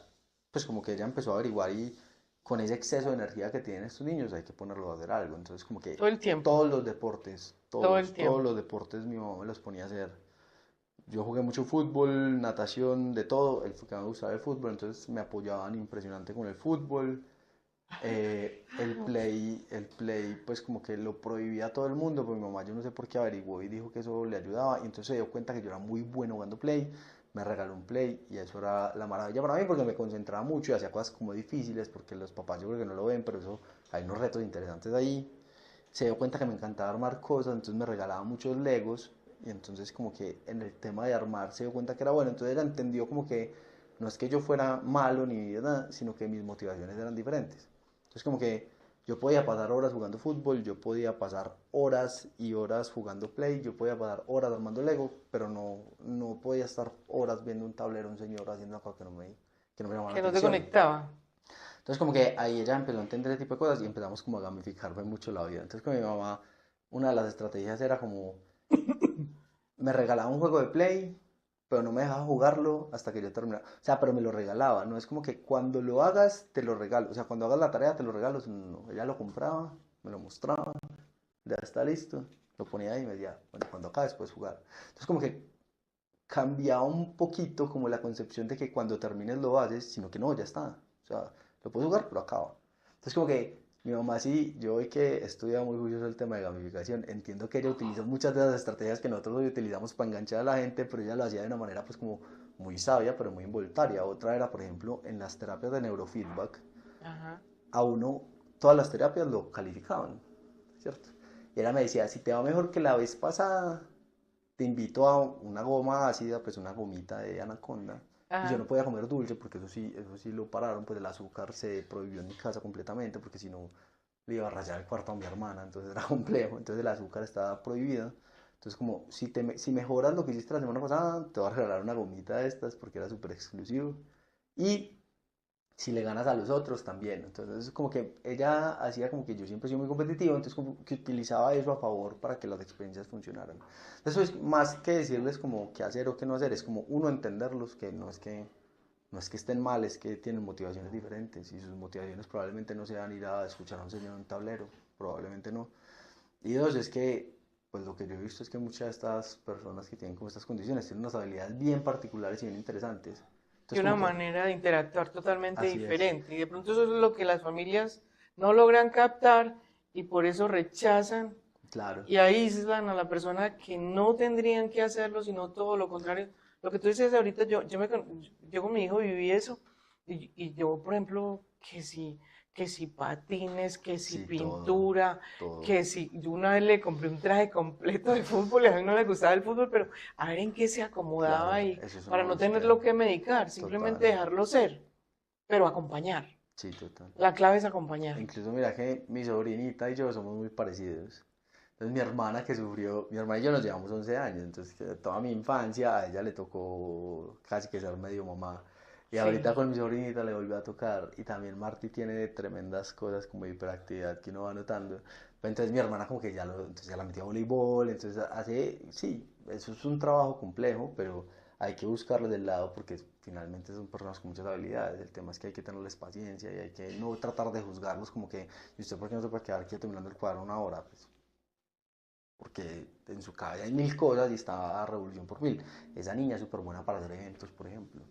pues como que ella empezó a averiguar y con ese exceso de energía que tienen estos niños hay que ponerlo a hacer algo. Entonces como que Todo el tiempo. todos los deportes, Todo el tiempo. todos los deportes mi mamá me los ponía a hacer. Yo jugué mucho fútbol, natación, de todo, que me gustaba el fútbol, entonces me apoyaban impresionante con el fútbol. El play, pues como que lo prohibía a todo el mundo, pues mi mamá yo no sé por qué averiguó y dijo que eso le ayudaba, y entonces se dio cuenta que yo era muy bueno jugando play, me regaló un play y eso era la maravilla para mí porque me concentraba mucho y hacía cosas como difíciles porque los papás yo creo que no lo ven, pero eso hay unos retos interesantes ahí. Se dio cuenta que me encantaba armar cosas, entonces me regalaba muchos Legos y entonces como que en el tema de armar se dio cuenta que era bueno, entonces ella entendió como que no es que yo fuera malo ni nada, sino que mis motivaciones eran diferentes. Entonces como que yo podía pasar horas jugando fútbol, yo podía pasar horas y horas jugando play, yo podía pasar horas armando Lego, pero no podía estar horas viendo un tablero, un señor haciendo algo que no me llamaba la Que no te atención. conectaba. Entonces como que ahí ella empezó a entender ese tipo de cosas y empezamos como a gamificarme mucho la vida. Entonces con mi mamá, una de las estrategias era como, me regalaba un juego de Play, pero no me dejaba jugarlo hasta que yo terminara. O sea, pero me lo regalaba, no es como que cuando lo hagas, te lo regalo. O sea, cuando hagas la tarea, te lo regalo. No, ella lo compraba, me lo mostraba, ya está listo, lo ponía ahí y me decía, bueno, cuando acabes puedes jugar. Entonces como que cambiaba un poquito como la concepción de que cuando termines lo haces, sino que no, ya está. O sea, lo puedes jugar, pero acaba. Entonces como que mi mamá sí, yo hoy que estudia muy juicioso el tema de gamificación, entiendo que ella utilizó muchas de las estrategias que nosotros hoy utilizamos para enganchar a la gente, pero ella lo hacía de una manera pues como muy sabia, pero muy involuntaria. Otra era, por ejemplo, en las terapias de neurofeedback, Ajá. a uno, todas las terapias lo calificaban, ¿cierto? Y ella me decía, si te va mejor que la vez pasada, te invito a una goma ácida, pues una gomita de anaconda. Y yo no Ajá. podía comer dulce porque eso sí lo pararon, pues el azúcar se prohibió en mi casa completamente porque si no le iba a rayar el cuarto a mi hermana, entonces era complejo, entonces el azúcar estaba prohibida. Entonces como, si mejoras lo que hiciste la semana pasada, te voy a regalar una gomita de estas porque era súper exclusivo. Y si le ganas a los otros también. Entonces es como que ella hacía como que yo siempre he sido muy competitivo, entonces como que utilizaba eso a favor para que las experiencias funcionaran. Eso es más que decirles como qué hacer o qué no hacer, es como uno entenderlos, que no es que estén mal, es que tienen motivaciones diferentes y sus motivaciones probablemente no sean ir a escuchar a un señor en un tablero, probablemente no. Y dos, es que pues lo que yo he visto es que muchas de estas personas que tienen como estas condiciones tienen unas habilidades bien particulares y bien interesantes. Y Entonces una como que manera de interactuar totalmente así es, diferente. Y de pronto eso es lo que las familias no logran captar y por eso rechazan claro. y aíslan a la persona que no tendrían que hacerlo, sino todo lo contrario. Lo que tú dices ahorita, yo con mi hijo viví eso y yo, por ejemplo, que si patines, que si Sí, todo, pintura, todo. que si yo una vez le compré un traje completo de fútbol y a mí no le gustaba el fútbol, pero a ver en qué se acomodaba Claro, y eso es una para no búsqueda. tenerlo que medicar, simplemente Total. dejarlo ser, pero acompañar. Sí, total. La clave es acompañar. Incluso mira que mi sobrinita y yo somos muy parecidos. Entonces mi hermana que sufrió, mi hermana y yo nos llevamos 11 años, entonces que toda mi infancia a ella le tocó casi que ser medio mamá. Y ahorita Sí. con mi sobrinita le volvió a tocar. Y también Marty tiene tremendas cosas como hiperactividad que uno va notando. Pero entonces mi hermana como que entonces ya la metió a voleibol, entonces hace, sí, eso es un trabajo complejo, pero hay que buscarlo del lado porque finalmente son personas con muchas habilidades. El tema es que hay que tenerles paciencia y hay que no tratar de juzgarlos como que, ¿y usted por qué no se puede quedar quieto mirando el cuadro una hora? Pues porque en su cabeza hay mil cosas y está a revolución por mil. Esa niña es súper buena para hacer eventos, por ejemplo,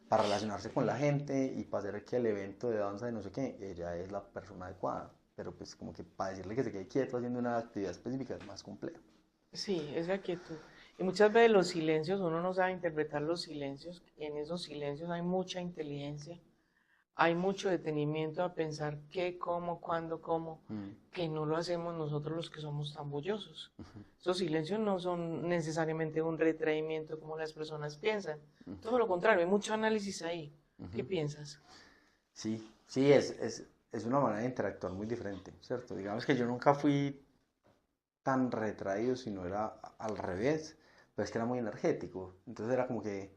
para relacionarse con la gente y para hacer que el evento de danza de no sé qué, ella es la persona adecuada. Pero pues como que para decirle que se quede quieto haciendo una actividad específica es más complejo. Sí, es la quietud. Y muchas veces los silencios, uno no sabe interpretar los silencios. En esos silencios hay mucha inteligencia, hay mucho detenimiento a pensar qué, cómo, cuándo, cómo, Mm, que no lo hacemos nosotros los que somos tan bullosos. Esos silencios no son necesariamente un retraimiento como las personas piensan. Todo lo contrario, hay mucho análisis ahí. ¿Qué ujú. piensas? Sí, sí, es una manera de interactuar muy diferente, ¿cierto? Digamos que yo nunca fui tan retraído, sino era al revés, pero es que era muy energético. Entonces era como que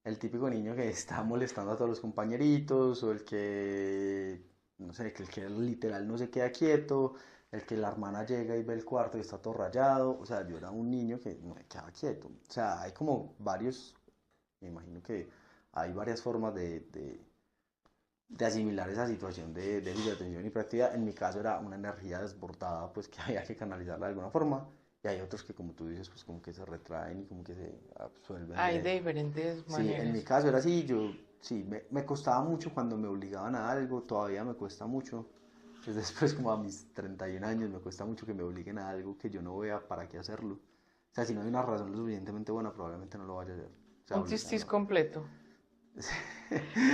el típico niño que está molestando a todos los compañeritos, o el que, no sé, que el que literal no se queda quieto, el que la hermana llega y ve el cuarto y está todo rayado. O sea, yo era un niño que no me quedaba quieto. O sea, hay como varios, me imagino que hay varias formas de asimilar esa situación de déficit de atención y hiperactividad. En mi caso era una energía desbordada, pues que había que canalizarla de alguna forma. Y hay otros que, como tú dices, pues como que se retraen y como que se absuelven Hay de... de diferentes Sí, en mi maneras. caso era así, yo sí, me costaba mucho cuando me obligaban a algo, todavía me cuesta mucho. Pues después, como a mis 31 años, me cuesta mucho que me obliguen a algo que yo no vea para qué hacerlo. O sea, si no hay una razón lo suficientemente buena, probablemente no lo vaya a hacer. O sea, Un tistis obligado. completo.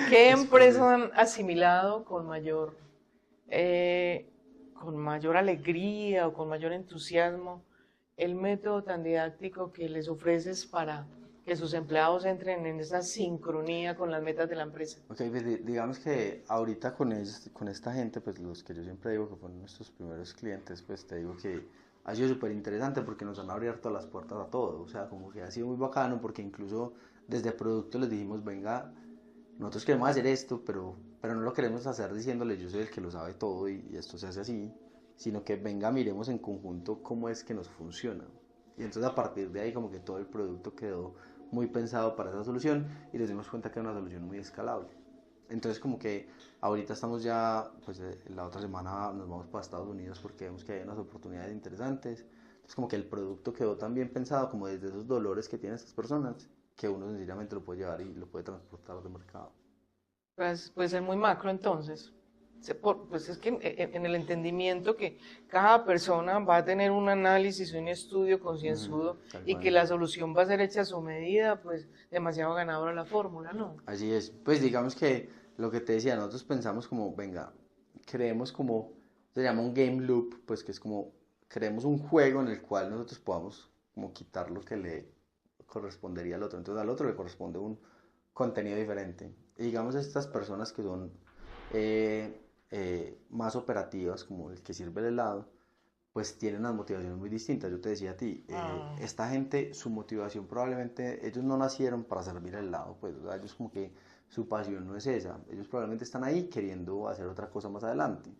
¿Qué Después empresas de... han asimilado eh, con mayor alegría o con mayor entusiasmo el método tan didáctico que les ofreces para que sus empleados entren en esa sincronía con las metas de la empresa? Ok, pues digamos que ahorita con esta gente, pues los que yo siempre digo que fueron nuestros primeros clientes, pues te digo que ha sido súper interesante porque nos han abierto las puertas a todo. O sea, como que ha sido muy bacano porque incluso desde producto les dijimos, venga, nosotros queremos hacer esto, pero no lo queremos hacer diciéndole yo soy el que lo sabe todo y esto se hace así, sino que venga, miremos en conjunto cómo es que nos funciona. Y entonces a partir de ahí como que todo el producto quedó muy pensado para esa solución y nos dimos cuenta que era una solución muy escalable. Entonces como que ahorita estamos ya, pues la otra semana nos vamos para Estados Unidos porque vemos que hay unas oportunidades interesantes. Entonces como que el producto quedó tan bien pensado como desde esos dolores que tienen estas personas que uno sencillamente lo puede llevar y lo puede transportar de mercado. Pues puede ser muy macro entonces. Pues es que en el entendimiento que cada persona va a tener un análisis, un estudio concienzudo y que la solución va a ser hecha a su medida, pues demasiado ganadora la fórmula, ¿no? Así es, pues digamos que lo que te decía, nosotros pensamos como, venga, creemos como, se llama un game loop, pues que es como, creemos un juego en el cual nosotros podamos como quitar lo que le correspondería al otro, entonces al otro le corresponde un contenido diferente. Y digamos estas personas que son más operativas, como el que sirve el helado, pues tienen unas motivaciones muy distintas. Yo te decía a ti, esta gente, su motivación probablemente, ellos no nacieron para servir el helado, pues, o sea, ellos como que su pasión no es esa, ellos probablemente están ahí queriendo hacer otra cosa más adelante.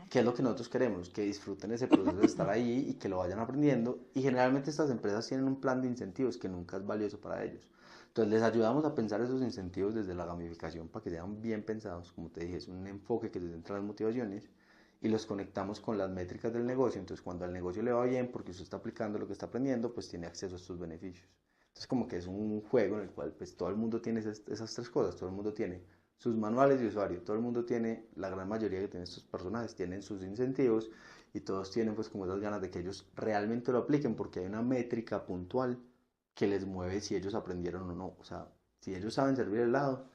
¿Qué es lo que nosotros queremos? Que disfruten ese proceso de estar ahí y que lo vayan aprendiendo, y generalmente estas empresas tienen un plan de incentivos que nunca es valioso para ellos. Entonces les ayudamos a pensar esos incentivos desde la gamificación para que sean bien pensados, como te dije, es un enfoque que se centra en las motivaciones y los conectamos con las métricas del negocio. Entonces cuando al negocio le va bien porque usted está aplicando lo que está aprendiendo, pues tiene acceso a estos beneficios. Entonces como que es un juego en el cual pues todo el mundo tiene esas tres cosas, todo el mundo tiene sus manuales de usuario, todo el mundo tiene, la gran mayoría que tiene estos personajes tienen sus incentivos y todos tienen pues como esas ganas de que ellos realmente lo apliquen porque hay una métrica puntual que les mueve si ellos aprendieron o no. O sea, si ellos saben servir el helado,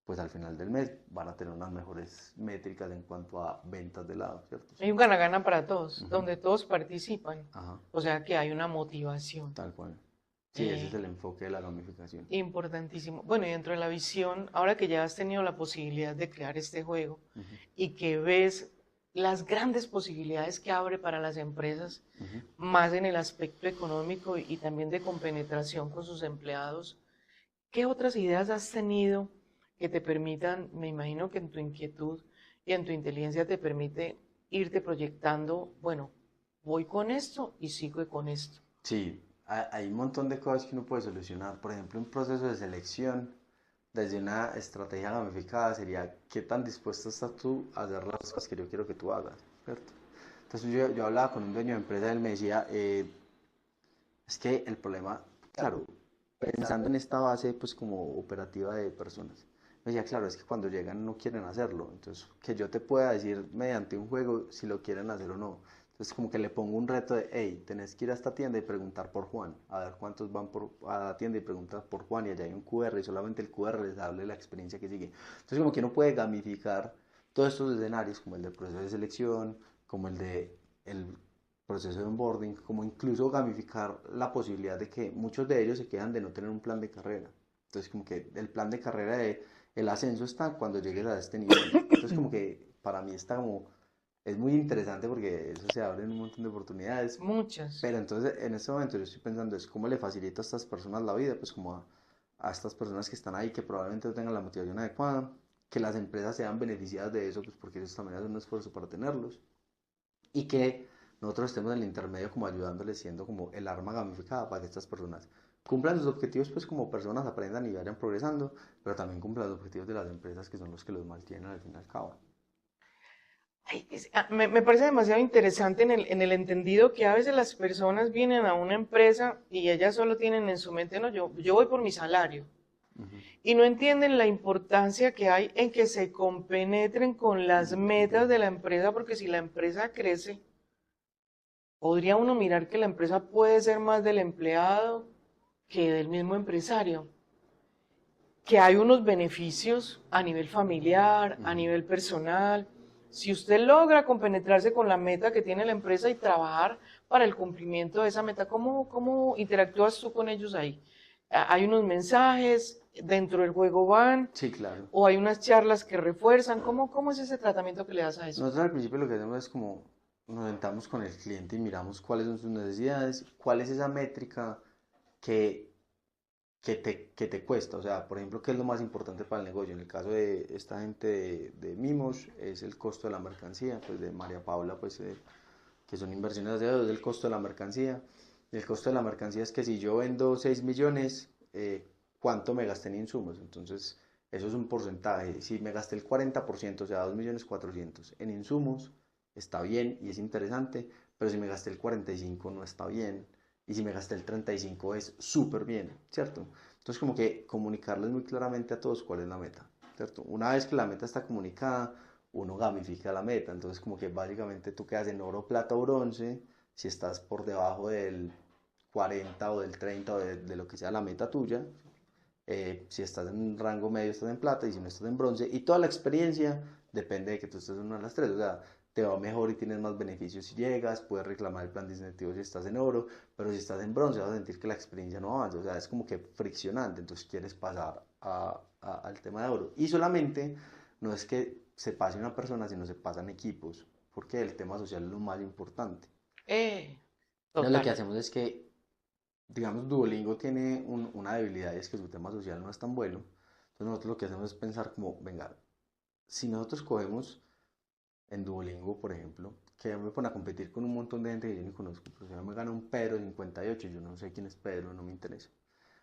pues al final del mes van a tener unas mejores métricas en cuanto a ventas de helado, ¿cierto? Hay un gana-gana para todos, donde todos participan. Ajá. O sea que hay una motivación. Tal cual. Sí, ese es el enfoque de la gamificación. Importantísimo. Bueno, y dentro de la visión, ahora que ya has tenido la posibilidad de crear este juego y que ves las grandes posibilidades que abre para las empresas, más en el aspecto económico y también de compenetración con sus empleados, ¿qué otras ideas has tenido que te permitan, me imagino que en tu inquietud y en tu inteligencia te permite irte proyectando, bueno, voy con esto y sigo con esto? Sí, hay un montón de cosas que uno puede solucionar. Por ejemplo, un proceso de selección desde una estrategia gamificada sería qué tan dispuesto estás tú a hacer las cosas que yo quiero que tú hagas, ¿cierto? Entonces yo hablaba con un dueño de empresa, él me decía, es que el problema, claro, pensando en esta base pues como operativa de personas, me decía, claro, es que cuando llegan no quieren hacerlo, entonces que yo te pueda decir mediante un juego si lo quieren hacer o no. Entonces como que le pongo un reto de, hey, tenés que ir a esta tienda y preguntar por Juan, a ver cuántos van a la tienda y preguntan por Juan, y allá hay un QR y solamente el QR les hable la experiencia que sigue. Entonces como que uno puede gamificar todos estos escenarios, como el del proceso de selección, como el de el proceso de onboarding, como incluso gamificar la posibilidad de que muchos de ellos se quedan de no tener un plan de carrera. Entonces como que el plan de carrera el ascenso está cuando llegues a este nivel. Entonces como que para mí está como... Es muy interesante porque eso se abren un montón de oportunidades. Muchas. Pero entonces en este momento yo estoy pensando es cómo le facilito a estas personas la vida, pues como a estas personas que están ahí, que probablemente no tengan la motivación adecuada, que las empresas sean beneficiadas de eso, pues porque ellos también hacen un esfuerzo para tenerlos, y que nosotros estemos en el intermedio como ayudándoles, siendo como el arma gamificada para que estas personas cumplan sus objetivos pues como personas, aprendan y vayan progresando, pero también cumplan los objetivos de las empresas que son los que los mantienen al fin y al cabo. Me parece demasiado interesante en el entendido que a veces las personas vienen a una empresa y ellas solo tienen en su mente, no, yo voy por mi salario. Y no entienden la importancia que hay en que se compenetren con las metas de la empresa, porque si la empresa crece, podría uno mirar que la empresa puede ser más del empleado que del mismo empresario. Que hay unos beneficios a nivel familiar, a nivel personal. Si usted logra compenetrarse con la meta que tiene la empresa y trabajar para el cumplimiento de esa meta, ¿cómo interactúas tú con ellos ahí? ¿Hay unos mensajes dentro del juego van? Sí, claro. ¿O hay unas charlas que refuerzan? ¿Cómo es ese tratamiento que le das a eso? Nosotros al principio lo que hacemos es como nos sentamos con el cliente y miramos cuáles son sus necesidades, cuál es esa métrica que que te cuesta. O sea, por ejemplo, ¿qué es lo más importante para el negocio? En el caso de esta gente de Mimos, es el costo de la mercancía, pues de María Paula, pues que son inversiones de dedos, el costo de la mercancía. Y el costo de la mercancía es que si yo vendo 6 millones, ¿cuánto me gasté en insumos? Entonces, eso es un porcentaje. Si me gasté el 40%, o sea, 2.400.000 en insumos, está bien y es interesante, pero si me gasté el 45% no está bien. Y si me gasté el 35% es súper bien, ¿cierto? Entonces, como que comunicarles muy claramente a todos cuál es la meta, ¿cierto? Una vez que la meta está comunicada, uno gamifica la meta. Entonces, como que básicamente tú quedas en oro, plata o bronce. Si estás por debajo del 40 o del 30 o de lo que sea la meta tuya, si estás en un rango medio estás en plata y si no estás en bronce, y toda la experiencia depende de que tú estés en una de las tres. O sea, te va mejor y tienes más beneficios si llegas, puedes reclamar el plan de incentivos si estás en oro, pero si estás en bronce vas a sentir que la experiencia no avanza. O sea, es como que friccionante. Entonces quieres pasar al tema de oro, y solamente no es que se pase una persona, sino se pasan equipos, porque el tema social es lo más importante. Entonces, lo que Total. hacemos es que, digamos, Duolingo tiene una debilidad, y es que su tema social no es tan bueno. Entonces nosotros lo que hacemos es pensar como, venga, si nosotros cogemos en Duolingo, por ejemplo, que yo me pone a competir con un montón de gente que yo ni conozco, pero si yo me gano un Pedro 58, yo no sé quién es Pedro, no me interesa.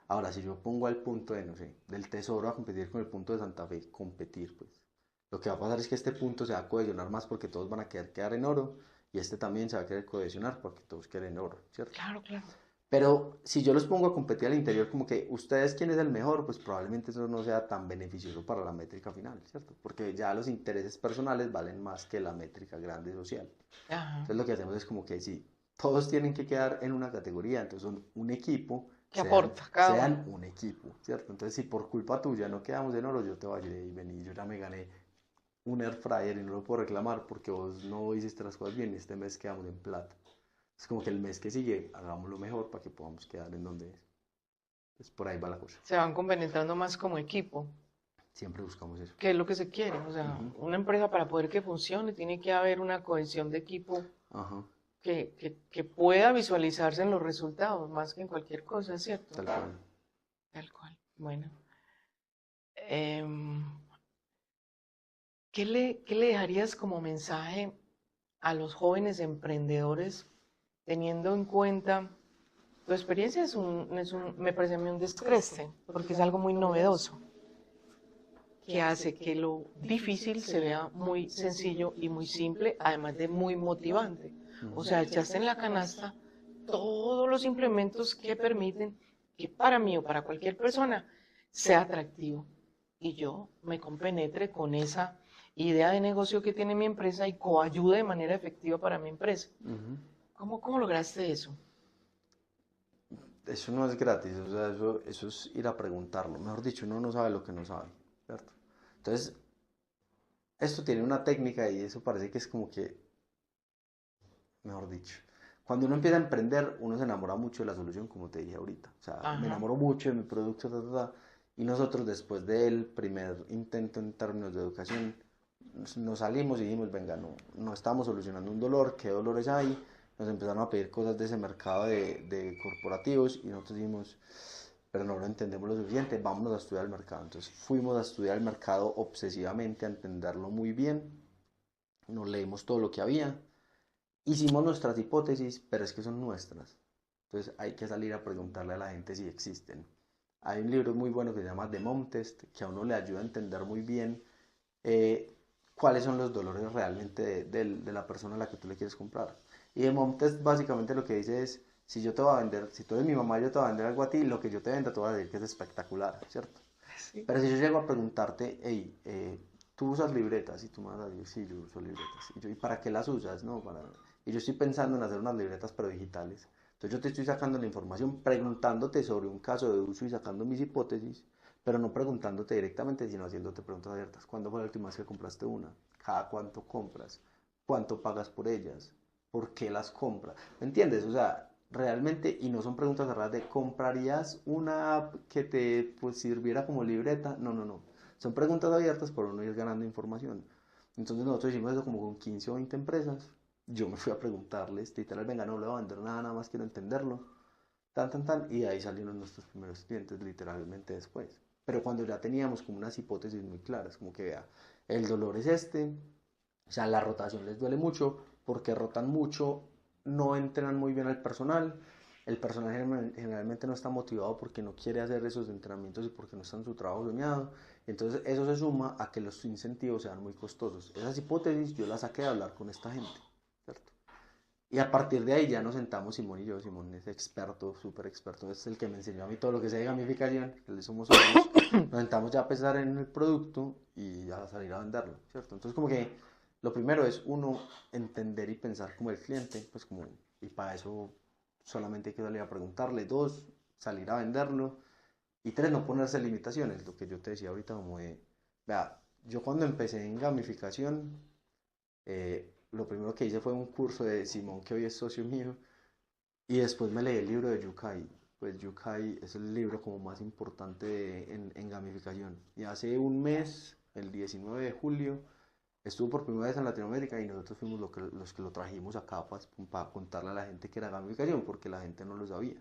Ahora, si yo pongo al punto de, no sé, del Tesoro a competir con el punto de Santa Fe, competir, pues, lo que va a pasar es que este punto se va a cohesionar más porque todos van a quedar en oro, y este también se va a querer cohesionar porque todos quieren oro, ¿cierto? Claro, claro. Pero si yo los pongo a competir al interior, como que ustedes quién es el mejor, pues probablemente eso no sea tan beneficioso para la métrica final, ¿cierto? Porque ya los intereses personales valen más que la métrica grande social. Ajá. Entonces lo que hacemos es como que si todos tienen que quedar en una categoría, entonces son un equipo, ¿Qué aporta cada sean un equipo, ¿cierto? Entonces si por culpa tuya no quedamos en oro, yo te voy a ir y vení, yo ya me gané un air fryer y no lo puedo reclamar porque vos no hiciste las cosas bien y este mes quedamos en plata. Es como que el mes que sigue hagámoslo mejor para que podamos quedar en donde es. Pues por ahí va la cosa. Se van compenetrando más como equipo, Siempre buscamos eso. que es lo que se quiere. O sea, una empresa para poder que funcione tiene que haber una cohesión de equipo Ajá, que pueda visualizarse en los resultados, más que en cualquier cosa, ¿cierto? tal cual. Tal cual. Bueno. Em, ¿qué le dejarías como mensaje a los jóvenes emprendedores, teniendo en cuenta tu experiencia? Me parece a mí un descreste, porque es algo muy novedoso, que hace que lo difícil se vea muy sencillo y muy simple, además de muy motivante. O sea, echaste en la canasta todos los implementos que permiten que para mí o para cualquier persona sea atractivo y yo me compenetre con esa idea de negocio que tiene mi empresa y coayude de manera efectiva para mi empresa. ¿Cómo lograste eso? Eso no es gratis, o sea, eso es ir a preguntarlo. Mejor dicho, uno no sabe lo que no sabe, ¿cierto? Entonces, esto tiene una técnica y eso parece que es como que, mejor dicho, cuando uno empieza a emprender, uno se enamora mucho de la solución, como te dije ahorita. O sea, Ajá. me enamoro mucho de mi producto, y nosotros después del primer intento en términos de educación, nos salimos y dijimos, venga, no estamos solucionando un dolor, ¿qué dolores hay? Nos empezaron a pedir cosas de ese mercado de corporativos y nosotros dijimos, pero no lo entendemos lo suficiente, vámonos a estudiar el mercado. Entonces fuimos a estudiar el mercado obsesivamente, a entenderlo muy bien, nos leímos todo lo que había, hicimos nuestras hipótesis, pero es que son nuestras. Entonces hay que salir a preguntarle a la gente si existen. Hay un libro muy bueno que se llama The Mom Test, que a uno le ayuda a entender muy bien cuáles son los dolores realmente de la persona a la que tú le quieres comprar. Y The Mom Test básicamente lo que dice es, si yo te voy a vender, si tú eres mi mamá, yo te voy a vender algo a ti, lo que yo te venda te voy a decir que es espectacular, ¿cierto? Sí. Pero si yo llego a preguntarte, hey, ¿tú usas libretas? Y tú me vas a decir, sí, yo uso libretas. ¿Y para qué las usas? No, y yo estoy pensando en hacer unas libretas pero digitales. Entonces yo te estoy sacando la información, preguntándote sobre un caso de uso y sacando mis hipótesis, pero no preguntándote directamente, sino haciéndote preguntas abiertas. ¿Cuándo fue la última vez que compraste una? ¿Cada cuánto compras? ¿Cuánto pagas por ellas? ¿Por qué las compras? ¿Me entiendes? O sea, realmente, y no son preguntas cerradas de ¿comprarías una app que te pues, sirviera como libreta? No. Son preguntas abiertas por uno ir ganando información. Entonces nosotros hicimos eso como con 15 o 20 empresas. Yo me fui a preguntarles, literal, venga, no le voy a vender nada, nada más quiero entenderlo. y de ahí salieron nuestros primeros clientes literalmente después. Pero cuando ya teníamos como unas hipótesis muy claras, como que vea, el dolor es este, o sea, la rotación les duele mucho, porque rotan mucho, no entrenan muy bien al personal, el personal generalmente no está motivado porque no quiere hacer esos entrenamientos y porque no está en su trabajo soñado, entonces eso se suma a que los incentivos sean muy costosos. Esas hipótesis yo las saqué de hablar con esta gente, ¿cierto? Y a partir de ahí ya nos sentamos Simón y yo. Simón es experto, súper experto, es el que me enseñó a mí todo lo que sé de gamificación, que le somos socios. Nos sentamos ya a pensar en el producto y a salir a venderlo, ¿cierto? Entonces como que lo primero es uno, entender y pensar como el cliente, pues como, y para eso solamente hay que salir a preguntarle. 2, salir a venderlo. Y 3, no ponerse limitaciones, lo que yo te decía ahorita como de, vea, yo cuando empecé en gamificación, lo primero que hice fue un curso de Simón, que hoy es socio mío, y después me leí el libro de Yukai. Pues Yukai es el libro como más importante en gamificación. Y hace un mes, el 19 de julio, estuvo por primera vez en Latinoamérica y nosotros fuimos los que lo trajimos acá para contarle a la gente que era gamificación, porque la gente no lo sabía.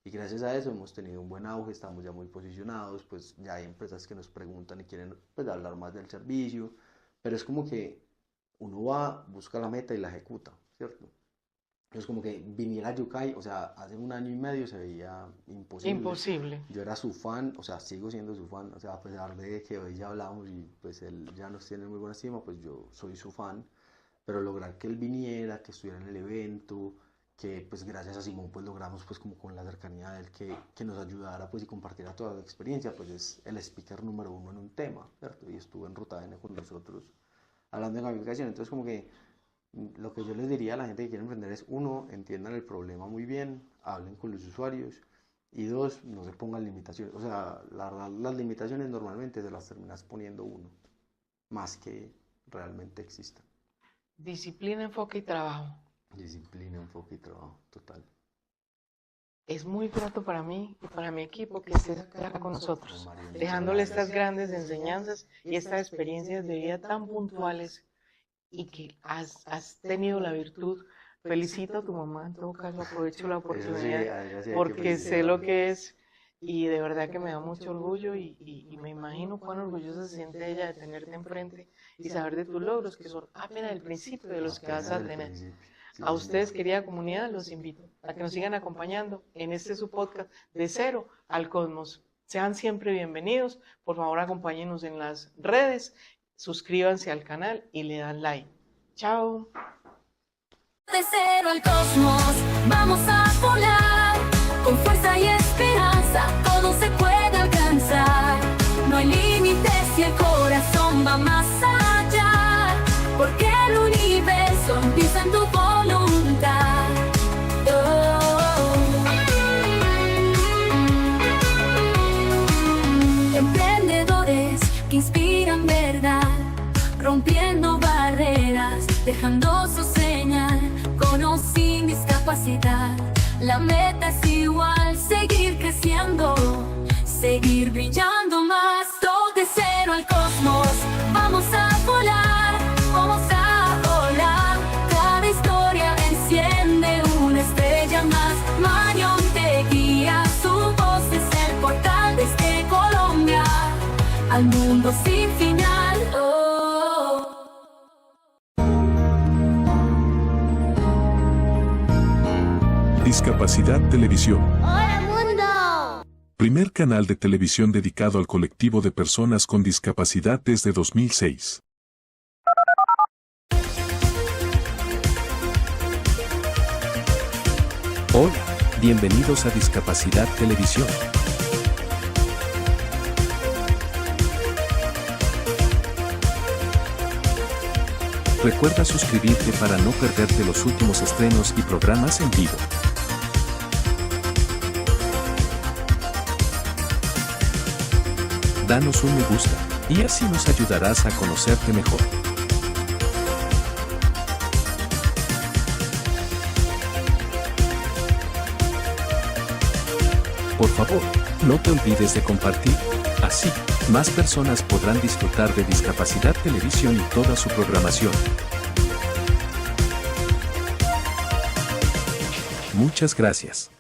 Y gracias a eso hemos tenido un buen auge, estamos ya muy posicionados, pues ya hay empresas que nos preguntan y quieren pues hablar más del servicio, pero es como que uno va, busca la meta y la ejecuta, ¿cierto? Es como que viniera a Yukai, o sea, hace 1 año y medio se veía imposible. Imposible. Yo era su fan, o sea, sigo siendo su fan, o sea, a pesar de que hoy ya hablamos y pues él ya nos tiene muy buena estima, pues yo soy su fan, pero lograr que él viniera, que estuviera en el evento, que pues gracias a Simón pues logramos pues como con la cercanía de él que nos ayudara pues y compartiera toda la experiencia, pues es el speaker número 1 en un tema, ¿cierto? Y estuvo en Ruta N con nosotros hablando de gamificación. Entonces como que lo que yo les diría a la gente que quiere emprender es 1, entiendan el problema muy bien, hablen con los usuarios, y 2, no se pongan limitaciones. O sea, la verdad, las limitaciones normalmente se las terminas poniendo uno, más que realmente existan. Disciplina, enfoque y trabajo. Disciplina, enfoque y trabajo, total. Es muy grato para mí y para mi equipo que estés acá con nosotros, dejándole estas grandes enseñanzas y estas experiencias de vida tan puntuales y que has tenido la virtud. Felicito a tu mamá, en todo caso aprovecho la oportunidad porque sé lo que es y de verdad que me da mucho orgullo y me imagino cuán orgullosa se siente ella de tenerte enfrente y saber de tus logros, que son apenas el principio de los que vas a tener. A ustedes, querida comunidad, los invito a que nos sigan acompañando en este su podcast de Cero al Cosmos. Sean siempre bienvenidos. Por favor, acompáñenos en las redes, suscríbanse al canal y le dan like. Chao. De cero al cosmos, vamos a volar. Con fuerza y esperanza, todo se puede alcanzar. No hay límites y el corazón va más allá. Porque el universo empieza en tu voluntad. Emprendedores que inspiran verdad, rompiendo barreras, dejando su señal, con o sin discapacidad. La meta es igual, seguir creciendo, seguir brillando más. Todo de cero al cosmos, vamos a volar, vamos a volar. Cada historia enciende una estrella más. Marion te guía, su voz es el portal desde Colombia al mundo sin final. Discapacidad Televisión. ¡Hola mundo! Primer canal de televisión dedicado al colectivo de personas con discapacidad desde 2006. Hola, bienvenidos a Discapacidad Televisión. Recuerda suscribirte para no perderte los últimos estrenos y programas en vivo. Danos un me gusta, y así nos ayudarás a conocerte mejor. Por favor, no te olvides de compartir, así, más personas podrán disfrutar de Discapacidad Televisión y toda su programación. Muchas gracias.